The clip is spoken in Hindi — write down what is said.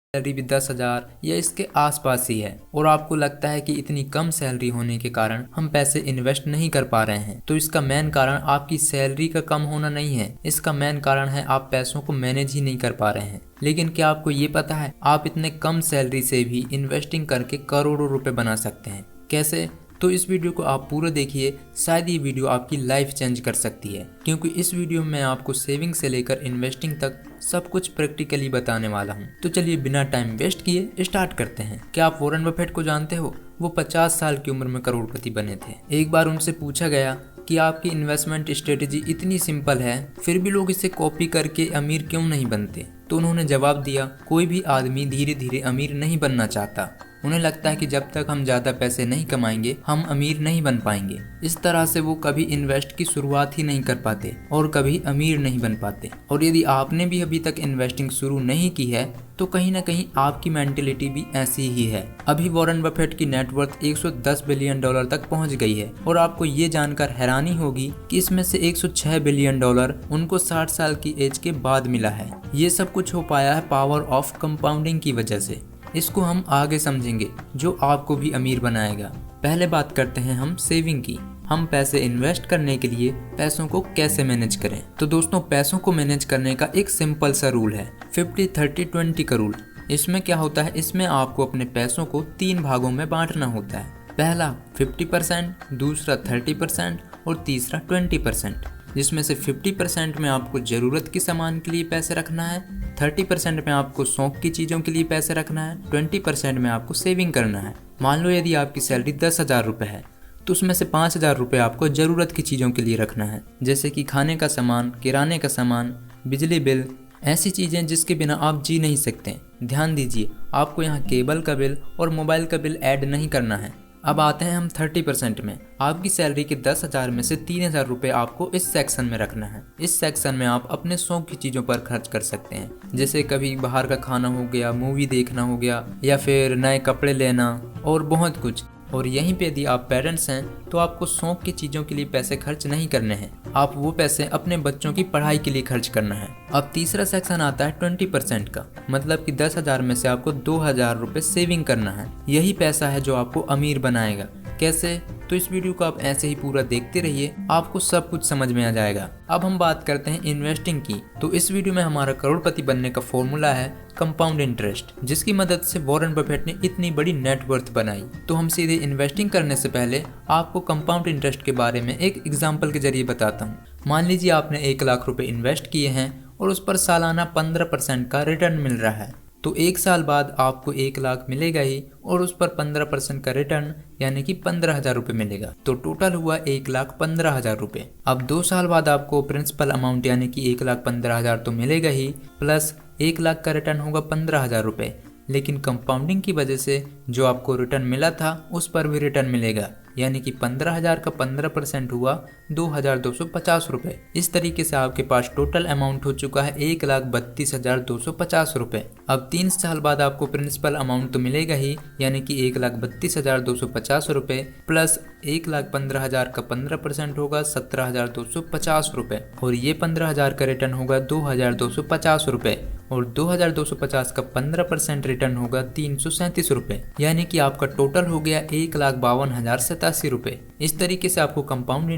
सैलरी भी 10,000 या इसके आसपास ही है और आपको लगता है कि इतनी कम सैलरी होने के कारण हम पैसे इन्वेस्ट नहीं कर पा रहे हैं, तो इसका मेन कारण आपकी सैलरी का कम होना नहीं है। इसका मेन कारण है आप पैसों को मैनेज ही नहीं कर पा रहे हैं। लेकिन क्या आपको ये पता है आप इतने कम सैलरी से भी इन्वेस्टिंग करके करोड़ों रुपए बना सकते हैं। कैसे? तो इस वीडियो को आप पूरा देखिए, शायद ये वीडियो आपकी लाइफ चेंज कर सकती है, क्योंकि इस वीडियो में मैं आपको सेविंग से लेकर इन्वेस्टिंग तक सब कुछ प्रैक्टिकली बताने वाला हूँ। तो चलिए बिना टाइम वेस्ट किए स्टार्ट करते हैं। क्या आप वॉरेन बफेट को जानते हो? वो 50 साल की उम्र में करोड़पति बने थे। एक बार उनसे पूछा गया कि आपकी इन्वेस्टमेंट स्ट्रेटेजी इतनी सिंपल है, फिर भी लोग इसे कॉपी करके अमीर क्यों नहीं बनते? तो उन्होंने जवाब दिया, कोई भी आदमी धीरे धीरे अमीर नहीं बनना चाहता। उन्हें लगता है कि जब तक हम ज़्यादा पैसे नहीं कमाएंगे हम अमीर नहीं बन पाएंगे। इस तरह से वो कभी इन्वेस्ट की शुरुआत ही नहीं कर पाते और कभी अमीर नहीं बन पाते। और यदि आपने भी अभी तक इन्वेस्टिंग शुरू नहीं की है तो कहीं ना कहीं आपकी मेंटेलिटी भी ऐसी ही है। अभी वॉरेन बफेट की नेटवर्थ 110 बिलियन डॉलर तक पहुंच गई है और आपको ये जानकर हैरानी होगी कि इसमें से 106 बिलियन डॉलर उनको 60 साल की एज के बाद मिला है। ये सब कुछ हो पाया है पावर ऑफ कंपाउंडिंग की वजह से। इसको हम आगे समझेंगे जो आपको भी अमीर बनाएगा। पहले बात करते हैं हम सेविंग की। हम पैसे इन्वेस्ट करने के लिए पैसों को कैसे मैनेज करें? तो दोस्तों, पैसों को मैनेज करने का एक सिंपल सा रूल है 50-30-20 का रूल। इसमें क्या होता है, इसमें आपको अपने पैसों को 3 भागों में बांटना होता है। पहला 50%, दूसरा 30% और तीसरा 20%। जिसमें से 50% में आपको ज़रूरत की सामान के लिए पैसे रखना है, 30% में आपको शौक की चीज़ों के लिए पैसे रखना है, 20% में आपको सेविंग करना है। मान लो यदि आपकी सैलरी 10,000 रुपये है तो उसमें से 5,000 रुपये आपको ज़रूरत की चीज़ों के लिए रखना है, जैसे कि खाने का सामान, किराने का सामान, बिजली बिल, ऐसी चीज़ें जिसके बिना आप जी नहीं सकते। ध्यान दीजिए, आपको यहाँ केबल का बिल और मोबाइल का बिल ऐड नहीं करना है। अब आते हैं हम 30% में। आपकी सैलरी के 10,000 में से 3,000 रुपये आपको इस सेक्शन में रखना है। इस सेक्शन में आप अपने शौक की चीज़ों पर खर्च कर सकते हैं, जैसे कभी बाहर का खाना हो गया, मूवी देखना हो गया, या फिर नए कपड़े लेना और बहुत कुछ। और यहीं पे यदि आप पेरेंट्स हैं तो आपको शौक की चीज़ों के लिए पैसे खर्च नहीं करने हैं, आप वो पैसे अपने बच्चों की पढ़ाई के लिए खर्च करना है। अब तीसरा सेक्शन आता है 20% का, मतलब कि 10,000 में से आपको 2,000 रुपये सेविंग करना है। यही पैसा है जो आपको अमीर बनाएगा। कैसे? तो इस वीडियो को आप ऐसे ही पूरा देखते रहिए, आपको सब कुछ समझ में आ जाएगा। अब हम बात करते हैं इन्वेस्टिंग की। तो इस वीडियो में हमारा करोड़पति बनने का फॉर्मूला है कंपाउंड इंटरेस्ट, जिसकी मदद से वॉरेन बफेट ने इतनी बड़ी नेटवर्थ बनाई। तो हम सीधे इन्वेस्टिंग करने से पहले आपको कंपाउंड इंटरेस्ट के बारे में एक एग्जाम्पल के जरिए बताता हूँ। मान लीजिए आपने 1 लाख रुपए इन्वेस्ट किए हैं और उस पर सालाना 15% का रिटर्न मिल रहा है, तो 1 साल बाद आपको 1 लाख मिलेगा ही और उस पर 15% का रिटर्न यानी कि 15,000 रुपये मिलेगा। तो टोटल हुआ 1,15,000 रुपये। अब 2 साल बाद आपको प्रिंसिपल अमाउंट यानी कि 1,15,000 तो मिलेगा ही, प्लस 1 लाख का रिटर्न होगा 15,000 रुपये। लेकिन कंपाउंडिंग की वजह से जो आपको रिटर्न मिला था उस पर भी रिटर्न मिलेगा, यानी कि 15,000 का 15% हुआ 2,250 रुपये। इस तरीके से आपके पास टोटल अमाउंट हो चुका है 1,32,250 रुपये। अब 3 साल बाद आपको प्रिंसिपल अमाउंट तो मिलेगा ही, यानी कि 1,32,250 रुपये प्लस 1,15,000 का 15% होगा 17,250 रुपये, और ये 15,000 का रिटर्न होगा 2,250 रुपये, और 2,250 का 15% रिटर्न होगा 337 रुपये, यानी कि आपका टोटल हो गया 1,52,087 रुपये। इस तरीके से आपको कंपाउंड